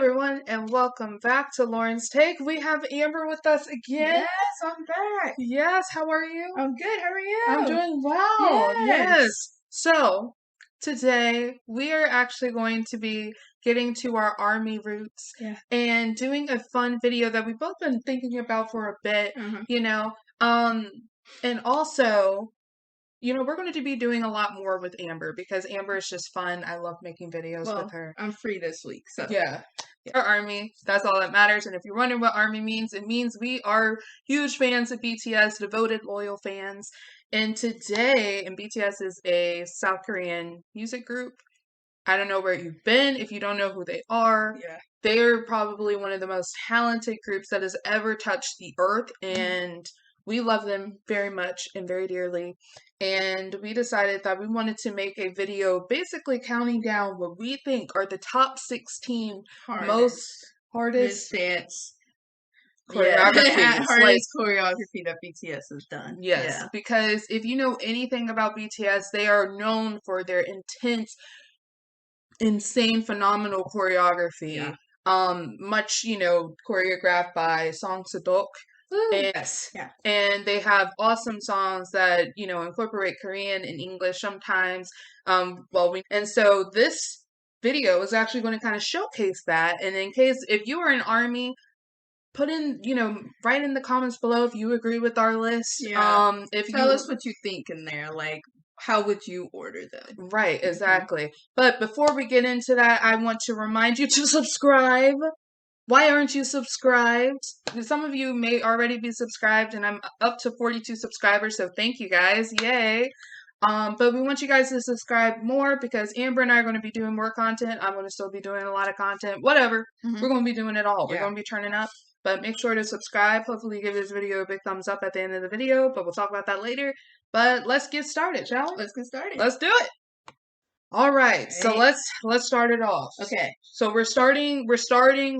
everyone, and welcome back to Lauren's Take. We have Amber with us again. Yes, I'm back. Yes, how are you? I'm good. How are you? I'm doing well. Yes. So, today we are actually going to be getting to our army roots and doing a fun video that we've both been thinking about for a bit, and also, we're going to be doing a lot more with Amber because Amber is just fun. I love making videos with her. I'm free this week, so. Yeah. Our army, that's all that matters. And if you're wondering what army means, it means we are huge fans of BTS, devoted, loyal fans. And today, and BTS is a South Korean music group. I don't know where you've been if you don't know who they are. Yeah. They're probably one of the most talented groups that has ever touched the earth. And we love them very much and very dearly. And we decided that we wanted to make a video basically counting down what we think are the top 16 most hardest dance choreographies. Hardest choreography that BTS has done. Yes, because if you know anything about BTS, they are known for their intense, insane, phenomenal choreography. Yeah. Much, choreographed by Song Sedok. And they have awesome songs that, incorporate Korean and English sometimes. And so this video is actually going to kind of showcase that. And in case, if you are an army, put in, write in the comments below if you agree with our list. Yeah. Tell us what you think in there. Like, how would you order them? Right, exactly. But before we get into that, I want to remind you to subscribe. Why aren't you subscribed? Some of you may already be subscribed, and I'm up to 42 subscribers, so thank you guys. Yay. But we want you guys to subscribe more because Amber and I are going to be doing more content. I'm going to still be doing a lot of content. Whatever. We're going to be doing it all. We're going to be turning up. But make sure to subscribe. Hopefully give this video a big thumbs up at the end of the video, but we'll talk about that later. But let's get started, shall we? Let's get started. Let's do it. All right, so let's start it off. Okay. So we're starting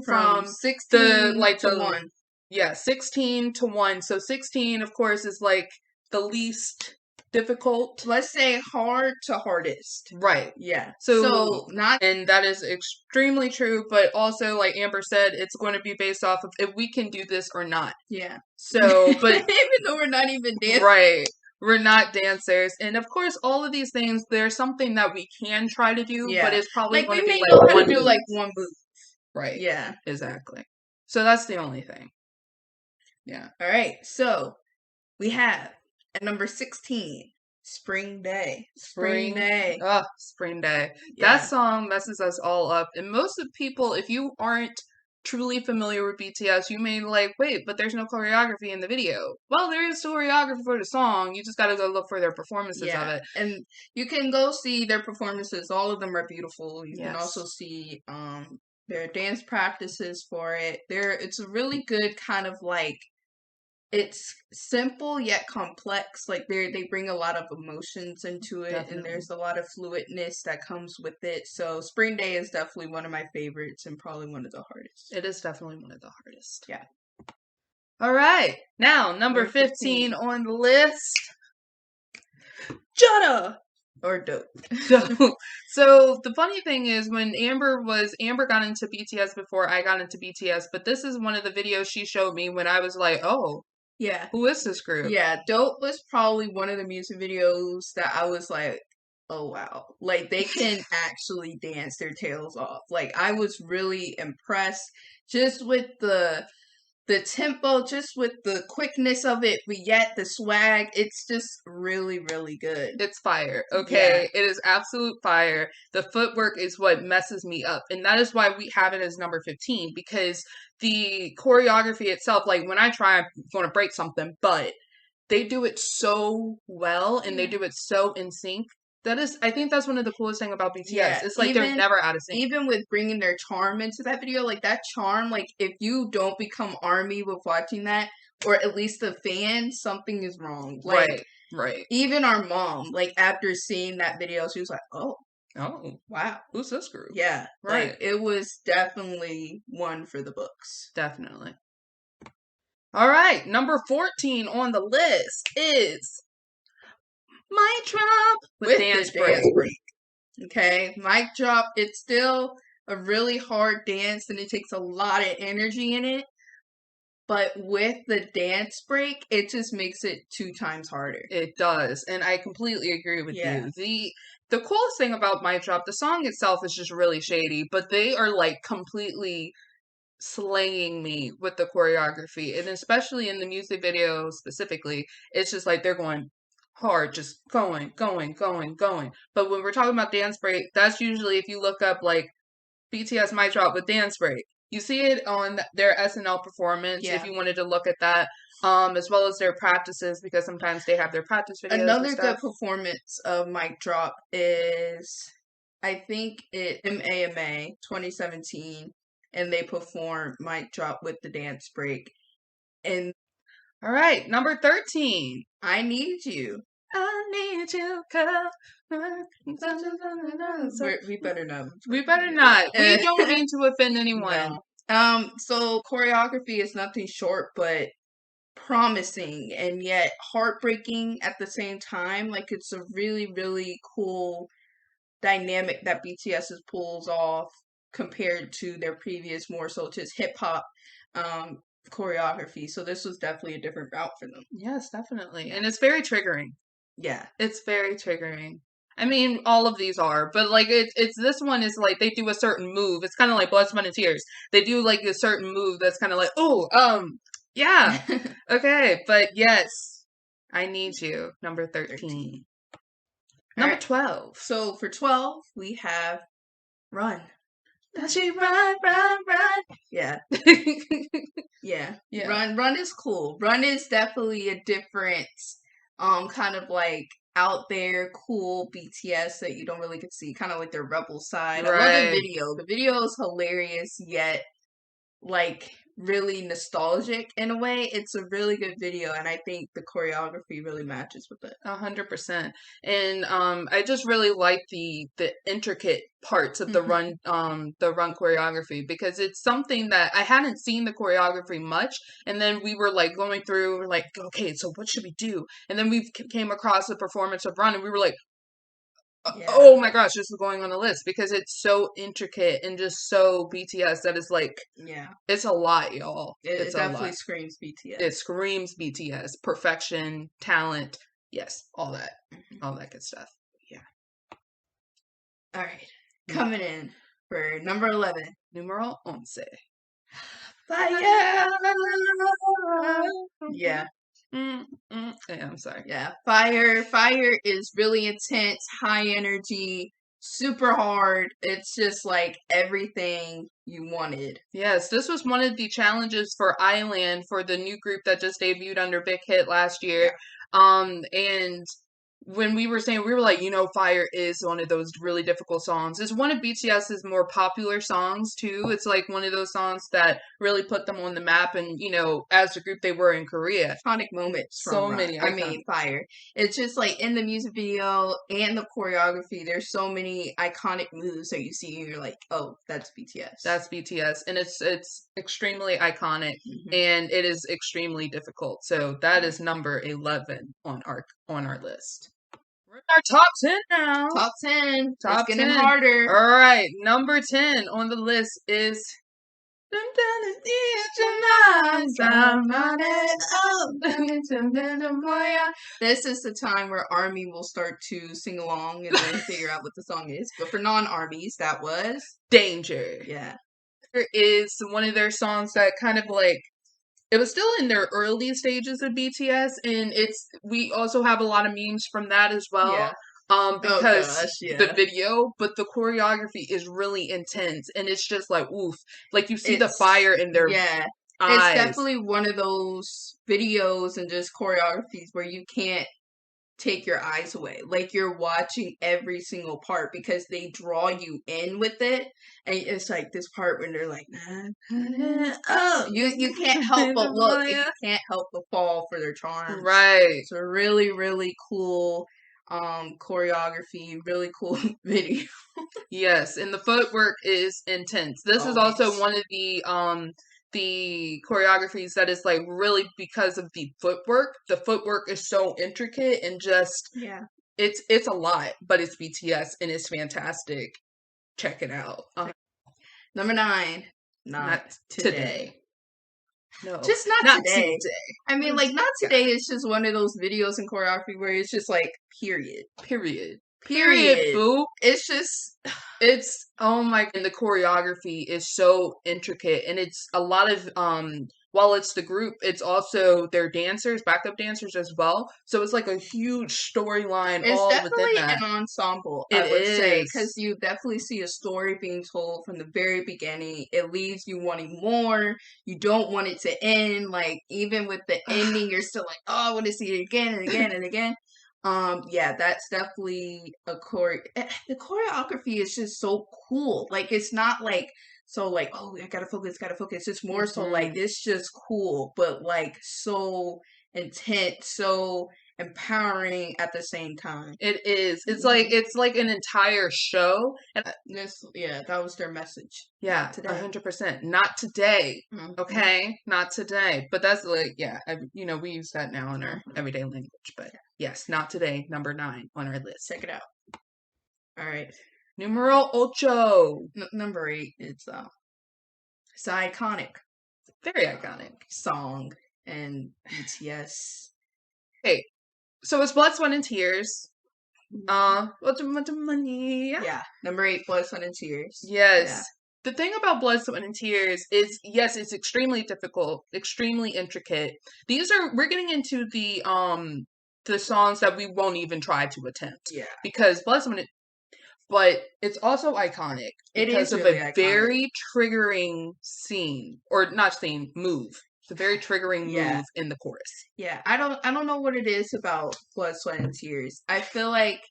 from 16 to 1. Yeah, 16 to 1. So 16, of course, is like the least difficult. Let's say hard to hardest. Right. Yeah. And that is extremely true, but also, like Amber said, it's going to be based off of if we can do this or not. Yeah. So, but even though we're not even dancers. Right. We're not dancers. And of course, all of these things, there's something that we can try to do, but it's probably going to be like one move. Right. Yeah. Exactly. So that's the only thing. Yeah. All right. So we have at number 16, Spring Day. Spring Day. Oh, Spring Day. Yeah. That song messes us all up. And most of the people, if you aren't truly familiar with BTS, you may be like, wait, but there's no choreography in the video. Well, there is choreography for the song. You just got to go look for their performances of it. And you can go see their performances. All of them are beautiful. You can also see their dance practices for it. It's a really good kind of like, it's simple yet complex. Like they bring a lot of emotions into it. Definitely. And there's a lot of fluidness that comes with it. So Spring Day is definitely one of my favorites and probably one of the hardest. It is definitely one of the hardest. Yeah. All right. Now, number 15 on the list. Jada! Or Dope. So the funny thing is when Amber got into BTS before I got into BTS, but this is one of the videos she showed me when I was like, oh, yeah. Who is this group? Yeah, Dope was probably one of the music videos that I was like, oh wow. Like they can actually dance their tails off. Like I was really impressed just with the tempo, just with the quickness of it, but yet the swag, it's just really, really good. It's fire, okay? Yeah. It is absolute fire. The footwork is what messes me up, and that is why we have it as number 15, because the choreography itself, like when I try, I'm going to break something, but they do it so well, and they do it so in sync. I think that's one of the coolest thing about BTS. Yeah, it's like they're never out of sync. Even with bringing their charm into that video, like that charm, like if you don't become ARMY with watching that, or at least a fan, something is wrong. Like, right. Even our mom, like after seeing that video, she was like, oh, wow. Who's this group? Yeah. Right. Like, it was definitely one for the books. Definitely. All right. Number 14 on the list is Mic Drop with Dance Break. Okay, Mic Drop, it's still a really hard dance and it takes a lot of energy in it. But with the dance break, it just makes it 2 times harder. It does, and I completely agree with you. The coolest thing about Mic Drop, the song itself is just really shady, but they are like completely slaying me with the choreography, and especially in the music video specifically, it's just like they're going hard, just going, going, going, going. But when we're talking about dance break, that's usually if you look up like BTS Mic Drop with dance break. You see it on their SNL performance if you wanted to look at that, as well as their practices because sometimes they have their practice videos. Another good performance of Mic Drop is, I think it MAMA 2017, and they perform Mic Drop with the dance break. And all right, number 13. I Need You. I need you, girl. We better not. We better not. We don't mean to offend anyone. No. So choreography is nothing short but promising and yet heartbreaking at the same time. Like, it's a really, really cool dynamic that BTS pulls off compared to their previous more so just hip hop choreography. So this was definitely a different route for them. Yes, definitely. And it's very triggering. Yeah. It's very triggering. I mean, all of these are, but like it's this one is like they do a certain move. It's kind of like Blood, Sweat, and Tears. They do like a certain move that's kind of like, oh, yeah, okay, but yes, I Need You, number 13. Number 12. So for 12, we have Run. Don't you run, run, run. Yeah. Yeah. Run is cool. Run is definitely a different, kind of like out there cool BTS that you don't really get to see, kind of like their rebel side. Right. I love the video. The video is hilarious, yet like really nostalgic in a way. It's a really good video, and I think the choreography really matches with it. 100%. And I just really like the intricate parts of the run choreography because it's something that I hadn't seen the choreography much, and then we were like going through, we're like, okay, so what should we do? And then we came across the performance of Run, and we were like, oh my gosh, this is going on the list because it's so intricate and just so BTS that it's like, it's a lot, y'all. It definitely screams BTS. It screams BTS. Perfection, talent, yes, all that. All that good stuff. Yeah. All right. Coming in for number 11. Numero 11. Fire! Yeah. Yeah, I'm sorry. Yeah, Fire is really intense, high energy, super hard. It's just like everything you wanted. Yes, this was one of the challenges for Island, for the new group that just debuted under Big Hit last year. And when we were saying, we were like, Fire is one of those really difficult songs. It's one of BTS's more popular songs, too. It's like one of those songs that really put them on the map. And, as a group, they were in Korea. Iconic moments. So many. Fire. It's just like in the music video and the choreography, there's so many iconic moves that you see and you're like, oh, that's BTS. That's BTS. And it's extremely iconic and it is extremely difficult. So that is number 11 on our list. We're in our top 10 now. Top 10. Top it's 10. Getting harder. All right. Number 10 on the list is this is the time where ARMY will start to sing along and then figure out what the song is. But for non-ARMYs, that was Danger. Yeah. There is one of their songs that kind of like, it was still in their early stages of BTS, and we also have a lot of memes from that as well. Yeah. Because the video, but the choreography is really intense, and it's just like, oof. Like, you see the fire in their eyes. It's definitely one of those videos and just choreographies where you can't take your eyes away. Like, you're watching every single part because they draw you in with it. And it's like this part when they're like, oh, you can't help but look. And you can't help but fall for their charms. Right. It's a really, really cool choreography, really cool video. Yes, and the footwork is intense. This is also one of the choreographies that is like really because of the footwork. The footwork is so intricate and just it's a lot, but it's BTS and it's fantastic. Check it out. Number 9, not today. No, just not today. I mean, like, not today is just one of those videos in choreography where it's just like, period. Boo. It's just, it's, oh my, and the choreography is so intricate, and it's a lot of, while it's the group, it's also their dancers, backup dancers as well. So it's like a huge storyline all within that. It's definitely an ensemble, I would say, because you definitely see a story being told from the very beginning. It leaves you wanting more. You don't want it to end. Like, even with the ending, you're still like, oh, I want to see it again and again and again. Yeah, that's definitely a the choreography is just so cool. Like, it's not like, so like, oh, I gotta focus. It's more so like, it's just cool, but like so intense, so empowering at the same time. It is. It's like an entire show. And that was their message. Yeah, 100%. Not today. Okay, not today. But that's like, yeah, we use that now in our everyday language. But yes, not today. Number 9 on our list. Check it out. All right. Numero ocho. Number 8. It's an iconic, very iconic song and BTS. Hey, so it's Blood, Sweat, and Tears. Money. Yeah, number 8, Blood, Sweat, and Tears. Yes. Yeah. The thing about Blood, Sweat, and Tears is, yes, it's extremely difficult, extremely intricate. We're getting into the songs that we won't even try to attempt. Yeah. Because Blood, Sweat, but it's also iconic because of really a very triggering scene, or not scene, move. It's a very triggering move in the chorus. Yeah, I don't know what it is about Blood, Sweat, and Tears. I feel like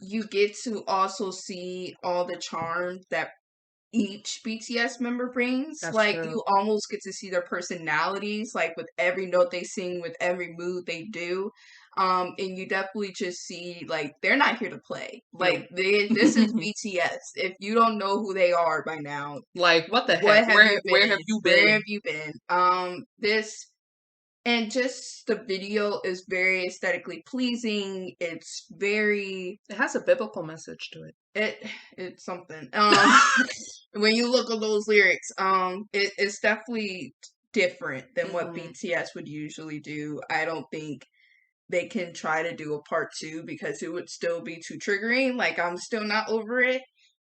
you get to also see all the charm that each BTS member brings. That's like true. You almost get to see their personalities, like with every note they sing, with every move they do. And you definitely just see, like, they're not here to play. Like, this is BTS. If you don't know who they are by now, like, what the heck? Where have you been? Where have you been? And just the video is very aesthetically pleasing. It has a biblical message to it. It's something. When you look at those lyrics, it's definitely different than what BTS would usually do. I don't think they can try to do a part 2 because it would still be too triggering. Like, I'm still not over it.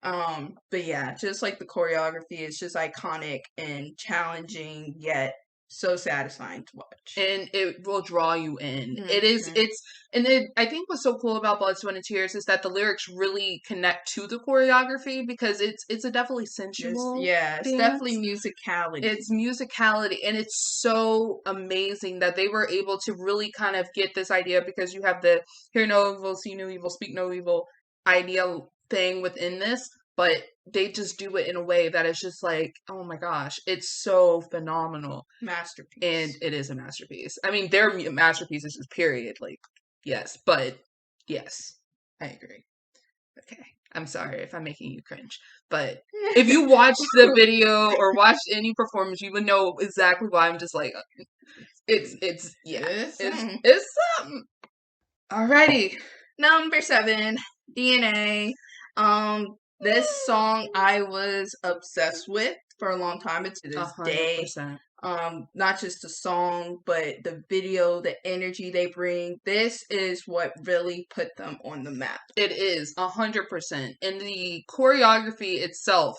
But yeah, just like the choreography is just iconic and challenging, yet so satisfying to watch. And it will draw you in. I think what's so cool about Blood, Sweat, and Tears is that the lyrics really connect to the choreography, because it's a definitely sensual it's definitely musicality. It's musicality, and it's so amazing that they were able to really kind of get this idea, because you have the hear no evil, see no evil, speak no evil idea thing within this, but they just do it in a way that is just like, oh my gosh, it's so phenomenal. Masterpiece. And it is a masterpiece. I mean, their masterpieces is period. Like, yes, but yes, I agree. Okay. I'm sorry if I'm making you cringe, but if you watched the video or watched any performance, you would know exactly why I'm just like, it's something. Alrighty. Number 7, DNA. This song I was obsessed with for a long time, and to this 100%. Day. Not just the song, but the video, the energy they bring. This is what really put them on the map. It is 100%. And the choreography itself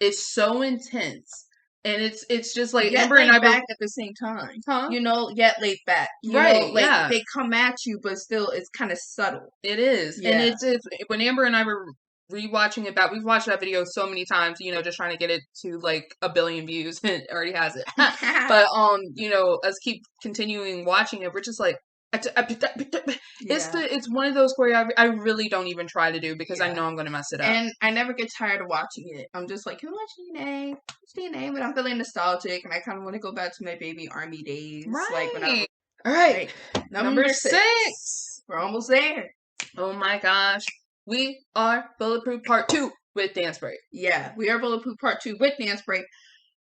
is so intense. And it's just like yet Amber and I back at the same time. Huh? Yet laid back. They come at you, but still it's kind of subtle. It is. Yeah. And it's when Amber and I were rewatching it back, we've watched that video so many times, just trying to get it to like 1 billion views, and it already has it. But us keep continuing watching it, we're just like, it's one of those choreography I really don't even try to do, because I know I'm gonna mess it up. And I never get tired of watching it. I'm just like, can we watch DNA? DNA, but I'm feeling nostalgic, and I kind of want to go back to my baby army days. Right. Like when all right. Number 6. We're almost there. Oh my gosh. We are Bulletproof Part 2 with Dance Break. Yeah, we are Bulletproof Part 2 with Dance Break.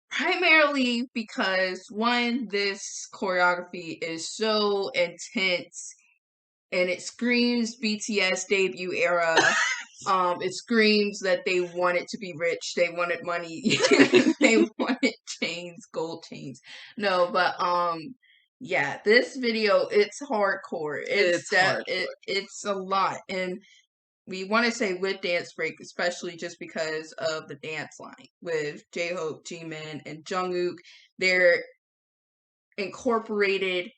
Primarily because, one, this choreography is so intense and it screams BTS debut era. It screams that they wanted to be rich, they wanted money, they wanted chains, gold chains. No, but yeah, this video, it's hardcore. It's hardcore. It's a lot, and we want to say with Dance Break, especially just because of the dance line with J-Hope, Jimin, and Jungkook. They're incorporated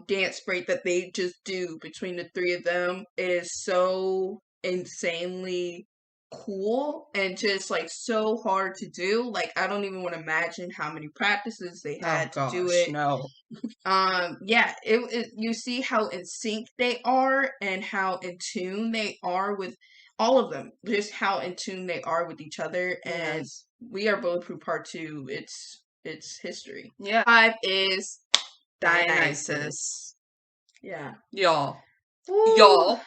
dance break that they just do between the three of them is so insanely cool and just like so hard to do. Like, I don't even want to imagine how many practices they had to do it. No. Yeah, it you see how in sync they are and how in tune they are with all of them. Just how in tune they are with each other. And Yes. we are Bulletproof Part 2. It's history. Yeah. 5 is Dantesus. Yeah. Y'all. Woo. Y'all.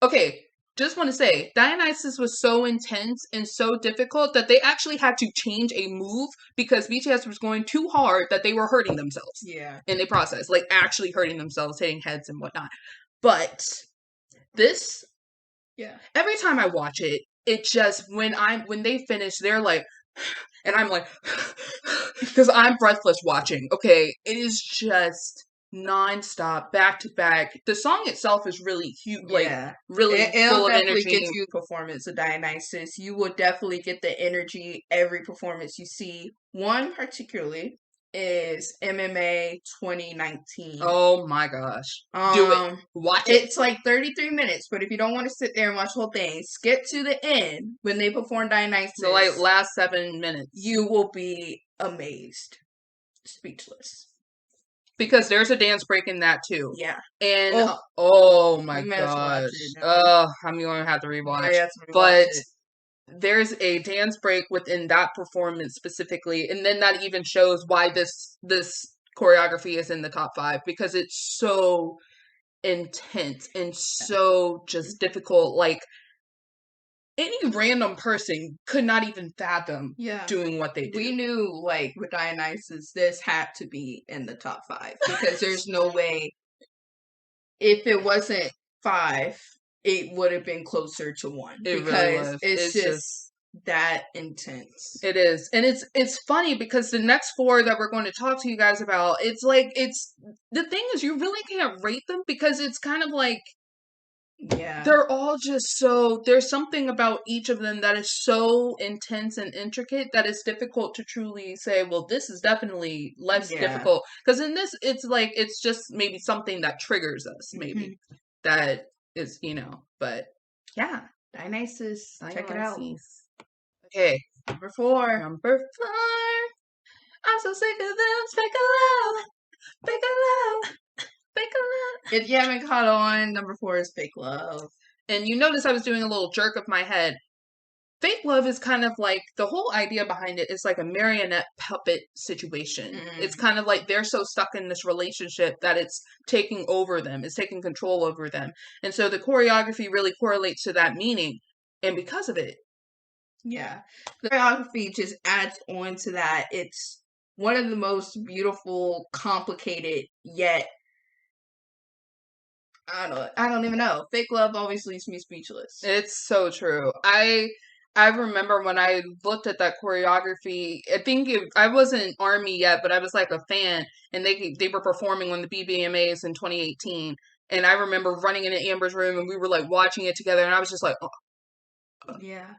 Okay, just want to say, Dionysus was so intense and so difficult that they actually had to change a move because BTS was going too hard that they were hurting themselves. Yeah. In the process. Like, actually hurting themselves, hitting heads and whatnot. But this, Yeah. every time I watch it, it just, when they finish, they're like, and I'm like, because I'm breathless watching. Okay, it is just non-stop, back to back. The song itself is really huge, like really it'll full of definitely energy. get you performance of Dionysus. You will definitely get the energy every performance you see. One particularly is MMA 2019. Oh my gosh. Do it. Watch it. It's like 33 minutes, but if you don't want to sit there and watch the whole thing, skip to the end when they perform Dionysus. The like last 7 minutes. You will be amazed. Speechless. Because there's a dance break in that too. Yeah. And oh my gosh. I'm gonna have to rewatch. But there's a dance break within that performance specifically, and then that even shows why this choreography is in the top 5 because it's so intense and so just difficult. Like, any random person could not even fathom doing what they do. We knew, like, with Dionysus, this had to be in the top 5 because there's no way, if it wasn't 5, it would have been closer to 1 It because really was. it's just that intense. It is. And it's funny because the next 4 that we're going to talk to you guys about, it's like, it's the thing is you really can't rate them because it's kind of like, they're all just so, there's something about each of them that is so intense and intricate that it's difficult to truly say, well, this is definitely less difficult. Because in this, it's like, it's just maybe something that triggers us, maybe. That is, but yeah. Dionysus. Check it out. Okay. Number 4. I'm so sick of them. Fake love. Fake love. Fake love. If you haven't caught on, number 4 is Fake Love. And you notice I was doing a little jerk of my head. Fake love is kind of like, the whole idea behind it is like a marionette puppet situation. It's kind of like they're so stuck in this relationship that it's taking over them. It's taking control over them. And so the choreography really correlates to that meaning. And because of it. Yeah. The choreography just adds on to that. It's one of the most beautiful, complicated, yet I don't even know. Fake love always leaves me speechless. It's so true. I remember when I looked at that choreography, I think I wasn't ARMY yet, but I was like a fan, and they were performing on the BBMAs in 2018, and I remember running into Amber's room, and we were like watching it together, and I was just like, oh. Yeah.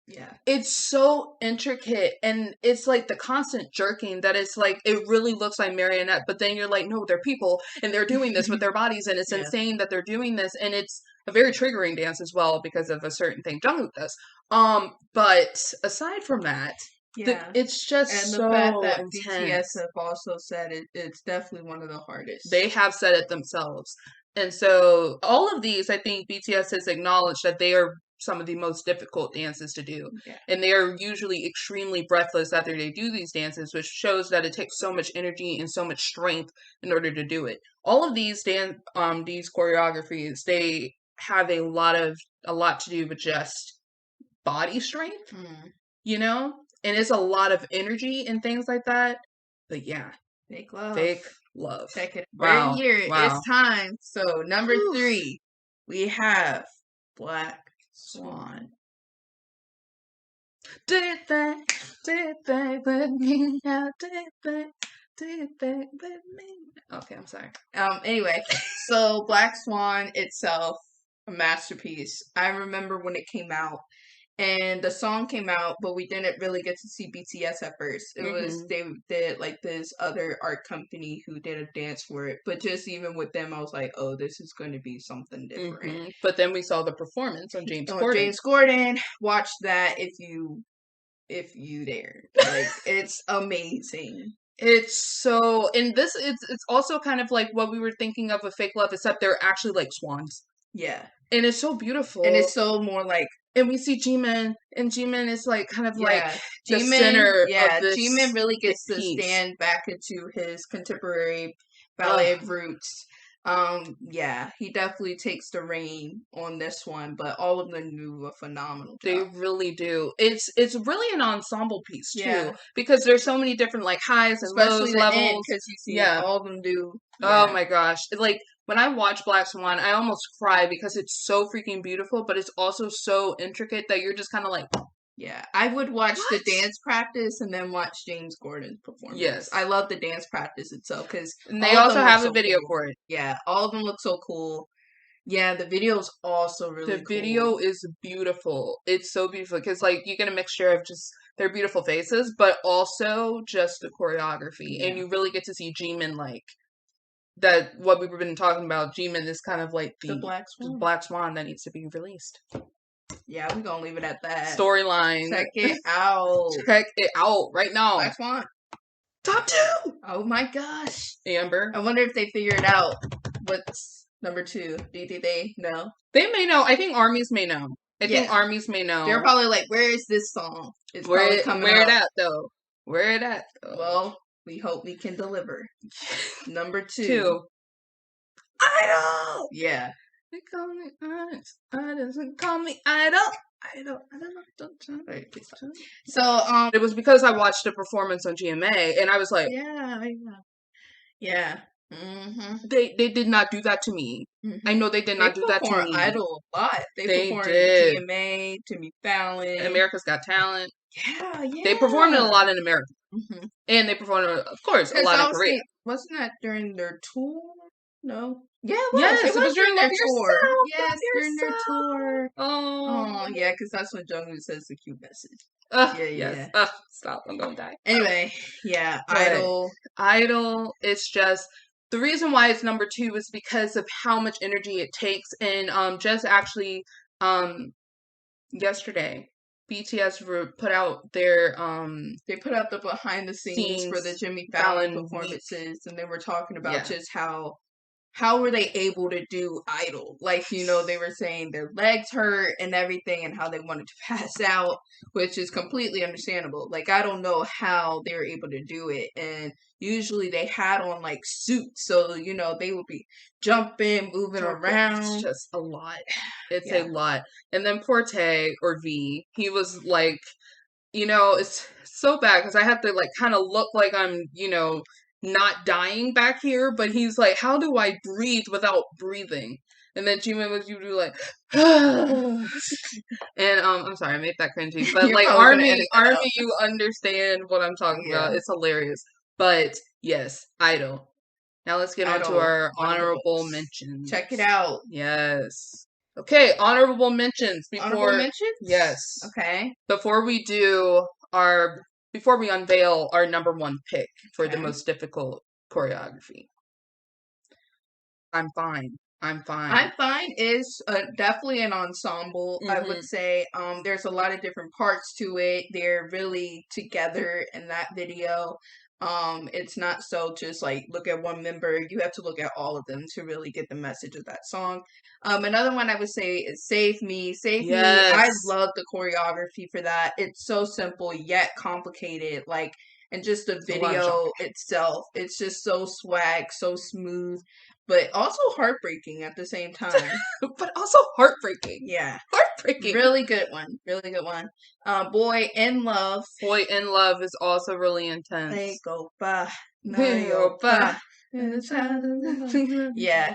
Yeah. It's so intricate, and it's like the constant jerking that it's like, it really looks like marionette, but then you're like, no, they're people, and they're doing this with their bodies, and it's insane that they're doing this, and it's a very triggering dance as well because of a certain thing Jungkook does. But aside from that, it's just and so the fact that intense. BTS have also said it's definitely one of the hardest. They have said it themselves. And so all of these, I think BTS has acknowledged that they are some of the most difficult dances to do. And they are usually extremely breathless after they do these dances, which shows that it takes so much energy and so much strength in order to do it. All of these these choreographies, they have a lot to do with just body strength, and it's a lot of energy and things like that. But yeah. Fake love. Fake love. Check it. Wow. We're here. Wow. It's time. So number 3, we have Black Swan. Did they with me now? Did they with me? Okay, I'm sorry. Anyway, so Black Swan itself, a masterpiece. I remember when it came out, and the song came out, but we didn't really get to see BTS at first. It was they did like this other art company who did a dance for it, but just even with them, I was like, oh, this is going to be something different. But then we saw the performance on James Corden. James Corden, watch that if you dare. Like, it's amazing. It's so, and this it's also kind of like what we were thinking of a fake love, except they're actually like swans. Yeah. And it's so beautiful. And it's so more like, and we see Jimin, and Jimin is like kind of like the Jimin, center of this. Jimin really gets to piece. stand back into his contemporary ballet roots. He definitely takes the reign on this one, but all of them do a phenomenal job. They really do. It's really an ensemble piece too, because there's so many different like highs and especially lows levels. Because you see all of them do. Oh my gosh! Like when I watch Black Swan, I almost cry because it's so freaking beautiful, but it's also so intricate that you're just kind of like. Yeah, I would watch the dance practice and then watch James Corden perform. Yes, I love the dance practice itself because they also have a video for it. Yeah, all of them look so cool. Yeah, the video is also really cool. The video is beautiful. It's so beautiful because like you get a mixture of just their beautiful faces, but also just the choreography, and you really get to see Jimin like that. What we've been talking about, Jimin is kind of like the Black Swan that needs to be released. Yeah, we're gonna leave it at that. Storyline. Check it out. Check it out right now. Black Swan. Top 2. Oh my gosh. Amber. I wonder if they figured out what's number 2. Do you think they know? They may know. I think armies may know. I think armies may know. They're probably like, where is this song? It's probably coming Where out. it at though? Where it at though? Well, we hope we can deliver. Number 2. 2. Idol! Yeah. They call me honest. Doesn't call me idol. Idol. So, it was because I watched a performance on GMA and I was like, yeah. They did not do that to me. I know they did not do that to me. Idol a lot. They performed did. GMA, Jimmy Fallon, America's Got Talent. Yeah. They performed it a lot in America, and they performed, of course, a lot in Korea. Wasn't that during their tour? No. Yeah, it was during their tour. Yes, during their tour. Oh, yeah, because that's when Jungkook says the cute message. Yes. Stop! I'm gonna die. Anyway, Idol. Idol. It's just the reason why it's number 2 is because of how much energy it takes, and just actually, yesterday, BTS put out their they put out the behind the scenes for the Jimmy Fallon performances, and they were talking about just how were they able to do Idol? Like, they were saying their legs hurt and everything and how they wanted to pass out, which is completely understandable. Like, I don't know how they were able to do it. And usually they had on, like, suits. So, they would be jumping, moving around. It's just a lot. It's a lot. And then Porte, or V, he was like, it's so bad because I have to, like, kind of look like I'm, not dying back here, but he's like, how do I breathe without breathing? And then Jimin was usually like, and I'm sorry, I made that cringy, but like Army, you understand what I'm talking about. It's hilarious. But yes, Idol. Now let's get on to our honorable mentions. Check it out. Yes. Okay, honorable mentions. Honorable mentions? Yes. Okay. Before we unveil our number 1 pick for the most difficult choreography. I'm Fine. I'm Fine is definitely an ensemble, I would say. There's a lot of different parts to it. They're really together in that video. It's not so just like look at one member. You have to look at all of them to really get the message of that song. Another one I would say is Save Me. Save Me. I love the choreography for that. It's so simple yet complicated. Like, and just the video itself, it's just so swag, so smooth, but also heartbreaking at the same time. But also heartbreaking. Yeah. Heartbreaking. Really good one. Really good one. Boy in Love. Boy in Love is also really intense. They go by. Yeah,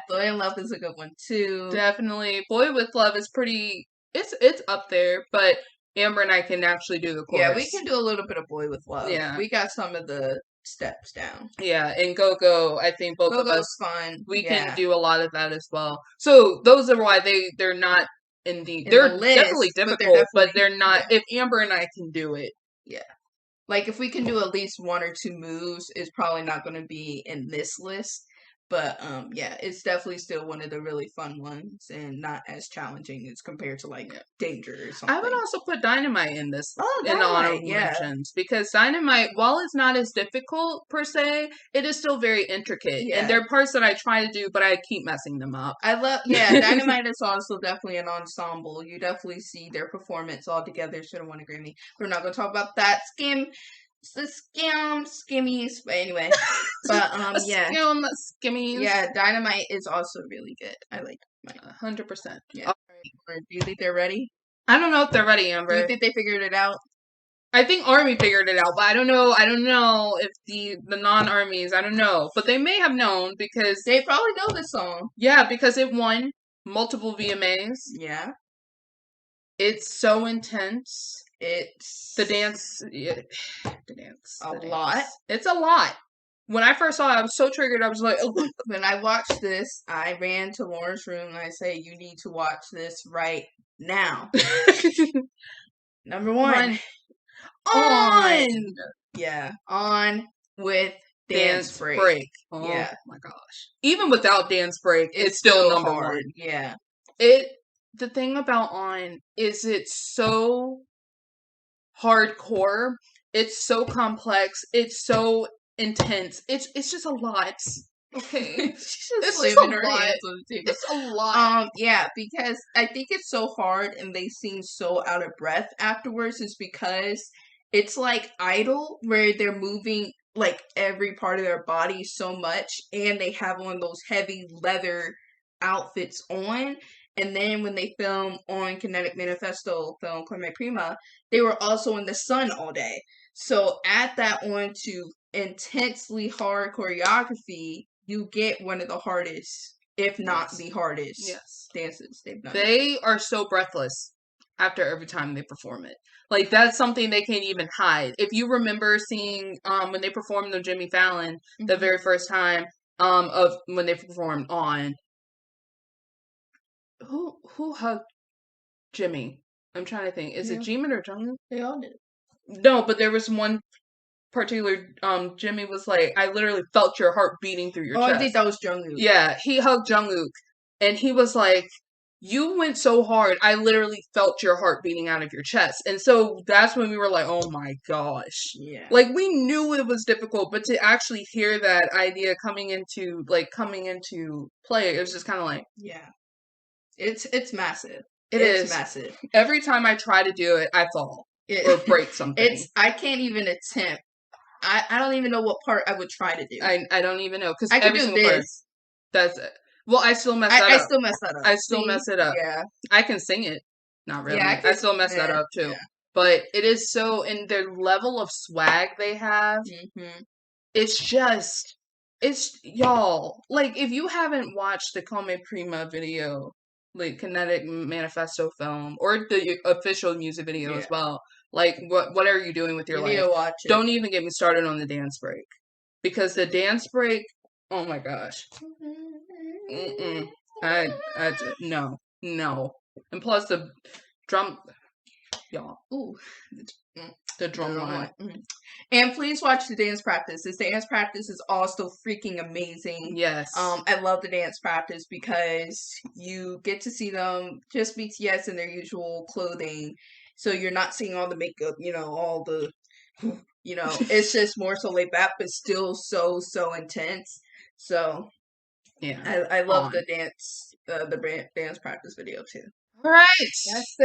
Boy in Love is a good one too. Definitely. Boy with Love is pretty, it's up there, but Amber and I can actually do the chorus. Yeah, we can do a little bit of Boy with Love. Yeah. We got some of the steps down. Yeah, and Go Go, I think both of us, fun. we can do a lot of that as well. So those are why they're not they're the list, definitely difficult, but they're not, if Amber and I can do it. Yeah. Like, if we can do at least one or two moves, it's probably not going to be in this list. But, yeah, it's definitely still one of the really fun ones and not as challenging as compared to, like, Danger or something. I would also put Dynamite in this, in the honorable mentions, because Dynamite, while it's not as difficult per se, it is still very intricate. Yeah. And there are parts that I try to do, but I keep messing them up. Dynamite is also definitely an ensemble. You definitely see their performance all together. Should have won a Grammy. We're not going to talk about that. Skimmies, but anyway, but skimmies. Yeah, Dynamite is also really good. I like Dynamite. 100%. Yeah. Do you think they're ready? I don't know if they're ready, Amber. Do you think they figured it out? I think Army figured it out, but I don't know if the non-Armies, I don't know, but they may have known because they probably know this song. Yeah, because it won multiple VMAs. Yeah. It's so intense. It's the dance. Lot. It's a lot. When I first saw it, I was so triggered. I was like, oh. When I watched this, I ran to Lauren's room and I say, "You need to watch this right now." Number one, on. Yeah, on with Dance Break. Oh my gosh. Even without Dance Break, it's still number one. Yeah. The thing about On is it's so hardcore. It's so complex. It's so intense. It's just a lot. Okay. It's just a lot. It's a lot. Yeah, because I think it's so hard and they seem so out of breath afterwards is because it's like Idol where they're moving like every part of their body so much and they have on those heavy leather outfits on. And then when they film on Kinetic Manifesto film Come Prima, they were also in the sun all day. So add that on to intensely hard choreography, you get one of the hardest, if not the hardest, dances they've done. They are so breathless after every time they perform it. Like, that's something they can't even hide. If you remember seeing when they performed on Jimmy Fallon the very first time of when they performed On, who hugged Jimmy? I'm trying to think. Is it Jimin or Jungkook? They all did. No, but there was one particular Jimmy was like, I literally felt your heart beating through your chest. I think that was Jungkook. Yeah, he hugged Jungkook and he was like, you went so hard, I literally felt your heart beating out of your chest. And so that's when we were like, oh my gosh. Yeah. Like, we knew it was difficult, but to actually hear that idea coming into play, it was just kind of like, yeah. It's massive. It's massive. Every time I try to do it, I fall or break something. I can't even attempt. I don't even know what part I would try to do. I don't even know because every single part. That's it. Well, I still mess that up. I still mess that up. I still mess it up. Yeah. I can sing it. Not really. Yeah, I still mess that up too. Yeah. But it is so, in their level of swag they have, it's just, y'all, like, if you haven't watched the Come Prima video, like, Kinetic Manifesto film, or the official music video as well, like, what are you doing with your life? Watch it. Don't even get me started on the dance break. Because the dance break, oh my gosh. No. And plus the drum, y'all. Ooh. The drum line. And please watch the dance practice. This dance practice is also freaking amazing. Yes. I love the dance practice because you get to see them, just BTS in their usual clothing. So you're not seeing all the makeup, all the, it's just more so laid back, but still so intense. So yeah, I love the dance practice video too. All right, that's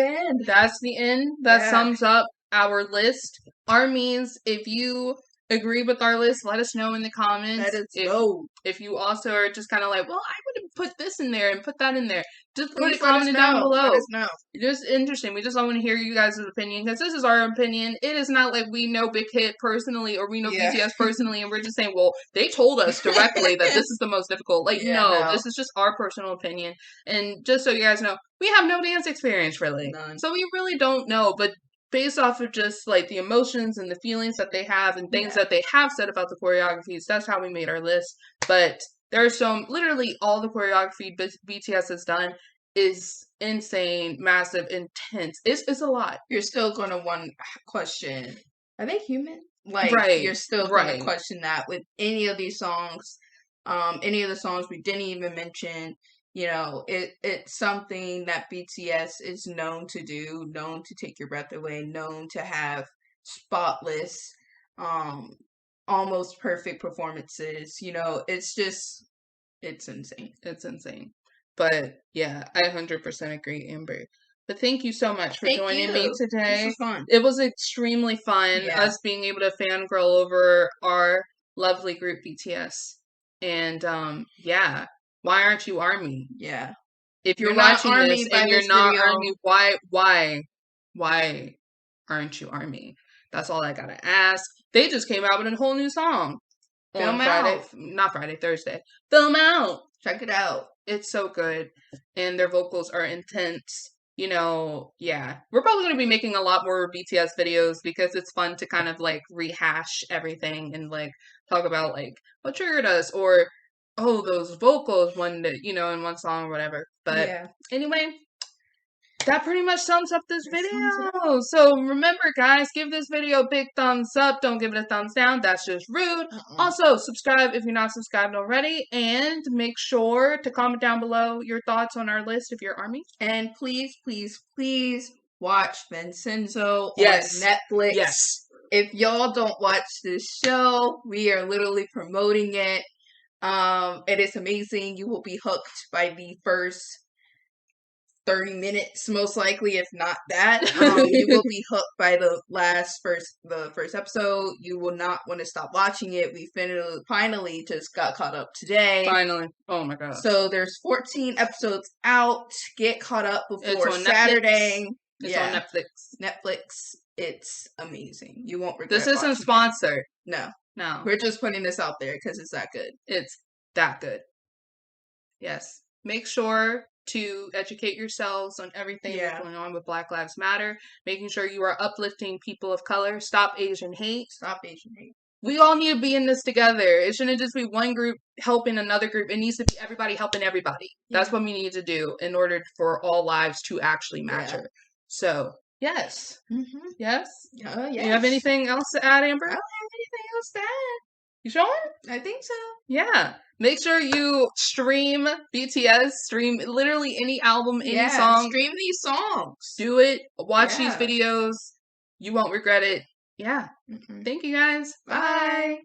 the end. That sums up our list. Armies, if you agree with our list, let us know in the comments. Let us know. If you also are just kind of like, well, I would have put this in there and put that in there. Just put Please it comment down below. Let us know. Just interesting. We just want to hear you guys' opinion because this is our opinion. It is not like we know Big Hit personally or we know BTS personally and we're just saying, well, they told us directly that this is the most difficult. Like, no, this is just our personal opinion. And just so you guys know, we have no dance experience really. None. So we really don't know, but based off of just like the emotions and the feelings that they have and things that they have said about the choreographies, that's how we made our list. But there's literally all the choreography BTS has done is insane, massive, intense. It's a lot. You're still gonna want question, are they human? Like, you're still gonna question that with any of these songs. Any of the songs we didn't even mention. You know, it's something that BTS is known to do, known to take your breath away, known to have spotless, almost perfect performances. You know, it's insane. It's insane. But yeah, I 100% agree, Amber. But thank you so much for joining me today. This was fun. It was extremely fun, us being able to fangirl over our lovely group BTS. And yeah, why aren't you ARMY? Yeah. If you're watching this and you're not ARMY, why aren't you ARMY? That's all I gotta ask. They just came out with a whole new song. Film out. Thursday. Film out. Check it out. It's so good. And their vocals are intense. You know, yeah. We're probably going to be making a lot more BTS videos because it's fun to kind of like rehash everything and like talk about like what triggered us or, oh, those vocals one, you know, in one song or whatever. But anyway, that pretty much sums up this video. So remember, guys, give this video a big thumbs up. Don't give it a thumbs down. That's just rude. Also, subscribe if you're not subscribed already. And make sure to comment down below your thoughts on our list if you're ARMY. And please, please, please watch Vincenzo on Netflix. Yes. If y'all don't watch this show, we are literally promoting it. It is amazing. You will be hooked by the first 30 minutes, most likely, if not that. You will be hooked by the first episode. You will not want to stop watching it. We finally just got caught up today. Finally. Oh my god. So there's 14 episodes out. Get caught up before Saturday. It's on Netflix. Netflix. It's amazing. You won't regret this isn't sponsored. No. No. We're just putting this out there because it's that good. It's that good. Yes. Make sure to educate yourselves on everything that's going on with Black Lives Matter. Making sure you are uplifting people of color. Stop Asian hate. Stop Asian hate. We all need to be in this together. It shouldn't just be one group helping another group. It needs to be everybody helping everybody. That's what we need to do in order for all lives to actually matter. So, yes. Yes? Yes. You have anything else to add, Amber? I don't have anything else to add. You sure? I think so. Yeah. Make sure you stream BTS, stream literally any album, any song. Stream these songs. Do it. Watch these videos. You won't regret it. Yeah. Thank you guys. Bye.